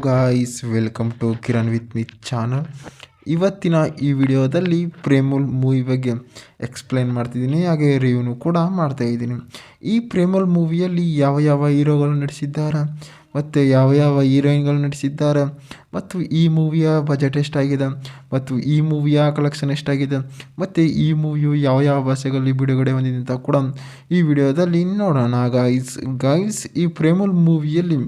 Guys welcome to Kiran with me channel. ಇವತ್ತಿನ ಈ ವಿಡಿಯೋದಲ್ಲಿ ಪ್ರೇಮಲ್ ಮೂವಿ ಬಗ್ಗೆ ಎಕ್ಸ್ಪ್ಲೈನ್ ಮಾಡ್ತಿದ್ದೀನಿ, ಹಾಗೆ ರಿವ್ಯೂನು ಕೂಡ ಮಾಡ್ತಾಯಿದ್ದೀನಿ. ಈ ಪ್ರೇಮಲ್ ಮೂವಿಯಲ್ಲಿ ಯಾವ ಯಾವ ಹೀರೋಗಳು ನಟಿಸಿದ್ದಾರೆ ಮತ್ತು ಯಾವ ಯಾವ ಹೀರೋಯಿನ್ಗಳು ನಟಿಸಿದ್ದಾರೆ ಮತ್ತು ಈ ಮೂವಿಯ ಬಜೆಟ್ ಎಷ್ಟಾಗಿದೆ ಮತ್ತು ಈ ಮೂವಿಯ ಕಲೆಕ್ಷನ್ ಎಷ್ಟಾಗಿದೆ ಮತ್ತು ಈ ಮೂವಿಯು ಯಾವ ಯಾವ ಭಾಷೆಗಳಲ್ಲಿ ಬಿಡುಗಡೆ ಹೊಂದಿದೆ ಅಂತ ಕೂಡ ಈ ವಿಡಿಯೋದಲ್ಲಿ ನೋಡೋಣ. ಗಾಯ್ಸ್ ಈ ಪ್ರೇಮಲ್ ಮೂವಿಯಲ್ಲಿ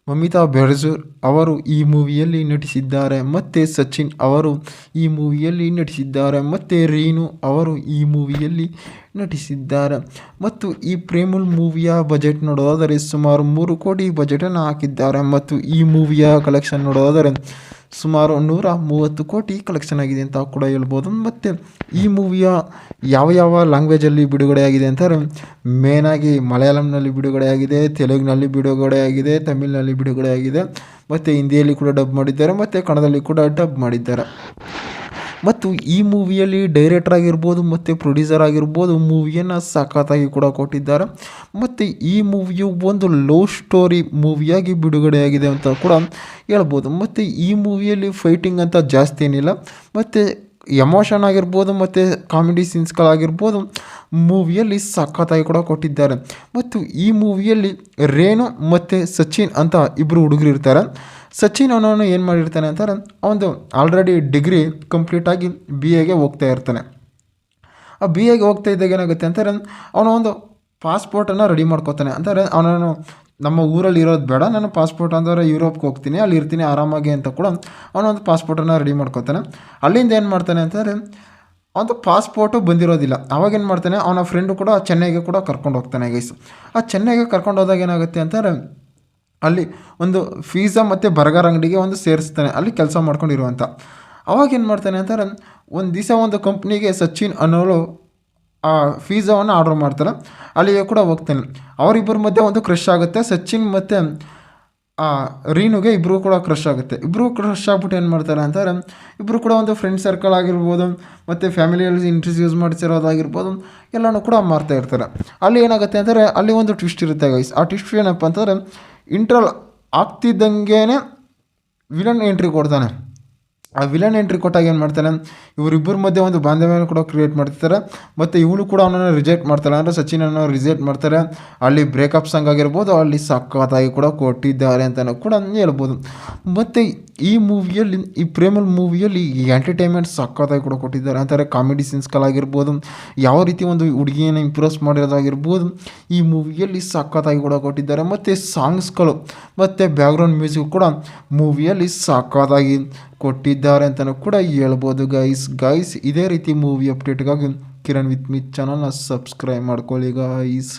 ಮಮಿತಾ ಬೆರ್ಜರ್ ಅವರು ಈ ಮೂವಿಯಲ್ಲಿ ನಟಿಸಿದ್ದಾರೆ ಮತ್ತು ಸಚಿನ್ ಅವರು ಈ ಮೂವಿಯಲ್ಲಿ ನಟಿಸಿದ್ದಾರೆ ಮತ್ತು ರೀನು ಅವರು ಈ ಮೂವಿಯಲ್ಲಿ ನಟಿಸಿದ್ದಾರೆ. ಮತ್ತು ಈ ಪ್ರೇಮಲ್ ಮೂವಿಯ ಬಜೆಟ್ ನೋಡೋದಾದರೆ ಸುಮಾರು 3 ಕೋಟಿ ಬಜೆಟನ್ನು ಹಾಕಿದ್ದಾರೆ ಮತ್ತು ಈ ಮೂವಿಯ ಕಲೆಕ್ಷನ್ ನೋಡೋದಾದರೆ ಸುಮಾರು 130 ಕೋಟಿ ಕಲೆಕ್ಷನ್ ಆಗಿದೆ ಅಂತ ಕೂಡ ಹೇಳ್ಬೋದು. ಮತ್ತು ಈ ಮೂವಿಯ ಯಾವ ಯಾವ ಲ್ಯಾಂಗ್ವೇಜಲ್ಲಿ ಬಿಡುಗಡೆಯಾಗಿದೆ ಅಂತಾರೆ ಮೇನಾಗಿ ಮಲಯಾಳಂನಲ್ಲಿ ಬಿಡುಗಡೆಯಾಗಿದೆ, ತೆಲುಗಿನಲ್ಲಿ ಬಿಡುಗಡೆಯಾಗಿದೆ, ತಮಿಳಿನಲ್ಲಿ ಬಿಡುಗಡೆಯಾಗಿದೆ ಮತ್ತು ಹಿಂದಿಯಲ್ಲಿ ಕೂಡ ಡಬ್ ಮಾಡಿದ್ದಾರೆ ಮತ್ತು ಕನ್ನಡದಲ್ಲಿ ಕೂಡ ಡಬ್ ಮಾಡಿದ್ದಾರೆ. ಮತ್ತು ಈ ಮೂವಿಯಲ್ಲಿ ಡೈರೆಕ್ಟರ್ ಆಗಿರ್ಬೋದು ಮತ್ತು ಪ್ರೊಡ್ಯೂಸರ್ ಆಗಿರ್ಬೋದು ಮೂವಿಯನ್ನು ಸಖತ್ತಾಗಿ ಕೂಡ ಕೊಟ್ಟಿದ್ದಾರೆ. ಮತ್ತು ಈ ಮೂವಿಯು ಒಂದು ಲವ್ ಸ್ಟೋರಿ ಮೂವಿಯಾಗಿ ಬಿಡುಗಡೆಯಾಗಿದೆ ಅಂತ ಕೂಡ ಹೇಳ್ಬೋದು. ಮತ್ತು ಈ ಮೂವಿಯಲ್ಲಿ ಫೈಟಿಂಗ್ ಅಂತ ಜಾಸ್ತಿ ಏನಿಲ್ಲ ಮತ್ತು ಎಮೋಷನ್ ಆಗಿರ್ಬೋದು ಮತ್ತು ಕಾಮಿಡಿ ಸೀನ್ಸ್ಗಳಾಗಿರ್ಬೋದು ಮೂವಿಯಲ್ಲಿ ಸಖತ್ತಾಗಿ ಕೂಡ ಕೊಟ್ಟಿದ್ದಾರೆ. ಮತ್ತು ಈ ಮೂವಿಯಲ್ಲಿ ರೇಣು ಮತ್ತು ಸಚಿನ್ ಅಂತ ಇಬ್ಬರು ಹುಡುಗರು ಇರ್ತಾರೆ. ಸಚಿನ್ ಅವನವನು ಏನು ಮಾಡಿರ್ತಾನೆ ಅಂತಾರೆ, ಅವನು ಆಲ್ರೆಡಿ ಡಿಗ್ರಿ ಕಂಪ್ಲೀಟಾಗಿ BAಗೆ ಹೋಗ್ತಾ ಇರ್ತಾನೆ. ಆ BAಗೆ ಹೋಗ್ತಾ ಇದ್ದಾಗ ಏನಾಗುತ್ತೆ ಅಂತಾರೆ, ಅವನು ಒಂದು ಪಾಸ್ಪೋರ್ಟನ್ನು ರೆಡಿ ಮಾಡ್ಕೋತಾನೆ. ಅಂತಾರೆ ಅವನನ್ನು ನಮ್ಮ ಊರಲ್ಲಿ ಇರೋದು ಬೇಡ, ನಾನು ಪಾಸ್ಪೋರ್ಟ್ ಅಂದರೆ ಯುರೋಪ್ಗೆ ಹೋಗ್ತೀನಿ, ಅಲ್ಲಿ ಇರ್ತೀನಿ ಆರಾಮಾಗಿ ಅಂತ ಕೂಡ ಅವನೊಂದು ಪಾಸ್ಪೋರ್ಟನ್ನು ರೆಡಿ ಮಾಡ್ಕೋತಾನೆ. ಅಲ್ಲಿಂದ ಏನು ಮಾಡ್ತಾನೆ ಅಂತಾರೆ, ಅವನು ಪಾಸ್ಪೋರ್ಟು ಬಂದಿರೋದಿಲ್ಲ. ಅವಾಗೇನು ಮಾಡ್ತಾನೆ, ಅವನ ಫ್ರೆಂಡು ಕೂಡ ಚೆನ್ನೈಗೆ ಕೂಡ ಕರ್ಕೊಂಡು ಹೋಗ್ತಾನೆ ಗೈಸ್. ಆ ಚೆನ್ನೈಗೆ ಕರ್ಕೊಂಡು ಹೋದಾಗ ಏನಾಗುತ್ತೆ ಅಂತಾರೆ, ಅಲ್ಲಿ ಒಂದು ಪಿಜ್ಜಾ ಮತ್ತು ಬರ್ಗರ್ ಅಂಗಡಿಗೆ ಒಂದು ಸೇರಿಸ್ತಾನೆ, ಅಲ್ಲಿ ಕೆಲಸ ಮಾಡ್ಕೊಂಡಿರುವಂಥ. ಅವಾಗೇನು ಮಾಡ್ತಾನೆ ಅಂತಾರೆ, ಒಂದು ದಿವಸ ಒಂದು ಕಂಪ್ನಿಗೆ ಸಚಿನ್ ಅನ್ನೋರು ಆ ಪಿಜ್ಜಾವನ್ನು ಆರ್ಡರ್ ಮಾಡ್ತಾರೆ, ಅಲ್ಲಿಗೆ ಕೂಡ ಹೋಗ್ತಾನೆ. ಅವರಿಬ್ಬರ ಮಧ್ಯೆ ಒಂದು ಕ್ರಶ್ ಆಗುತ್ತೆ. ಸಚಿನ್ ಮತ್ತು ರೀನುಗೆ ಇಬ್ಬರು ಕೂಡ ಕ್ರಶ್ ಆಗುತ್ತೆ. ಇಬ್ಬರು ಕ್ರಶ್ ಆಗ್ಬಿಟ್ಟು ಏನು ಮಾಡ್ತಾರೆ ಅಂತಾರೆ, ಇಬ್ಬರು ಕೂಡ ಒಂದು ಫ್ರೆಂಡ್ ಸರ್ಕಲ್ ಆಗಿರ್ಬೋದು ಮತ್ತು ಫ್ಯಾಮಿಲಿಯಲ್ಲಿ ಇಂಟ್ರೆಸ್ಟ್ ಮಾಡಿಸಿರೋದಾಗಿರ್ಬೋದು ಎಲ್ಲನೂ ಕೂಡ ಮಾಡ್ತಾ ಇರ್ತಾರೆ. ಅಲ್ಲಿ ಏನಾಗುತ್ತೆ ಅಂದರೆ ಅಲ್ಲಿ ಒಂದು ಟ್ವಿಸ್ಟ್ ಇರುತ್ತೆ ಗೈಸ್. ಆ ಟ್ವಿಸ್ಟ್ ಏನಪ್ಪ ಅಂತಂದರೆ, ಇಂಟ್ರಲ್ ಆಗ್ತಿದ್ದಂಗೆ ವಿಲನ್ ಎಂಟ್ರಿ ಕೊಡ್ತಾನೆ. ಆ ವಿಲನ್ ಎಂಟ್ರಿ ಕೊಟ್ಟಾಗ ಏನು ಮಾಡ್ತಾನೆ, ಇವರಿಬ್ಬರ ಮಧ್ಯೆ ಒಂದು ಬಾಂಧವ್ಯನ ಕೂಡ ಕ್ರಿಯೇಟ್ ಮಾಡ್ತಿರ್ತಾರೆ. ಮತ್ತು ಇವಳು ಕೂಡ ಅವನನ್ನು ರಿಜೆಕ್ಟ್ ಮಾಡ್ತಾಳೆ, ಅಂದರೆ ಸಚಿನನ್ನು ರಿಜೆಕ್ಟ್ ಮಾಡ್ತಾರೆ. ಅಲ್ಲಿ ಬ್ರೇಕಪ್ ಸಾಂಗ್ ಆಗಿರ್ಬೋದು ಅಲ್ಲಿ ಸಖತ್ತಾಗಿ ಕೂಡ ಕೊಟ್ಟಿದ್ದಾರೆ ಅಂತಲೂ ಕೂಡ ಹೇಳ್ಬೋದು. ಮತ್ತು ಈ ಮೂವಿಯಲ್ಲಿ ಈ ಪ್ರೇಮಲ್ ಮೂವಿಯಲ್ಲಿ ಈ ಎಂಟರ್ಟೈನ್ಮೆಂಟ್ ಸಖತ್ತಾಗಿ ಕೂಡ ಕೊಟ್ಟಿದ್ದಾರೆ ಅಂತಾರೆ. ಕಾಮಿಡಿ ಸೀನ್ಸ್ಗಳಾಗಿರ್ಬೋದು, ಯಾವ ರೀತಿ ಒಂದು ಹುಡುಗಿಯನ್ನು ಇಂಪ್ರೆಸ್ ಮಾಡಿರೋದಾಗಿರ್ಬೋದು ಈ ಮೂವಿಯಲ್ಲಿ ಸಖತ್ತಾಗಿ ಕೂಡ ಕೊಟ್ಟಿದ್ದಾರೆ. ಮತ್ತು ಸಾಂಗ್ಸ್ಗಳು ಮತ್ತು ಬ್ಯಾಕ್ಗ್ರೌಂಡ್ ಮ್ಯೂಸಿಕ್ ಕೂಡ ಮೂವಿಯಲ್ಲಿ ಸಖತ್ತಾಗಿ ಕೊಟ್ಟಿದ್ದಾರೆ ಅಂತಲೂ ಕೂಡ ಹೇಳ್ಬೋದು ಗೈಸ್. ಇದೇ ರೀತಿ ಮೂವಿ ಅಪ್ಡೇಟ್ಗಾಗಿ ಕಿರಣ್ ವಿತ್ ಮಿ ಚಾನಲ್ನ ಸಬ್ಸ್ಕ್ರೈಬ್ ಮಾಡ್ಕೊಳ್ಳಿ ಗೈಸ್.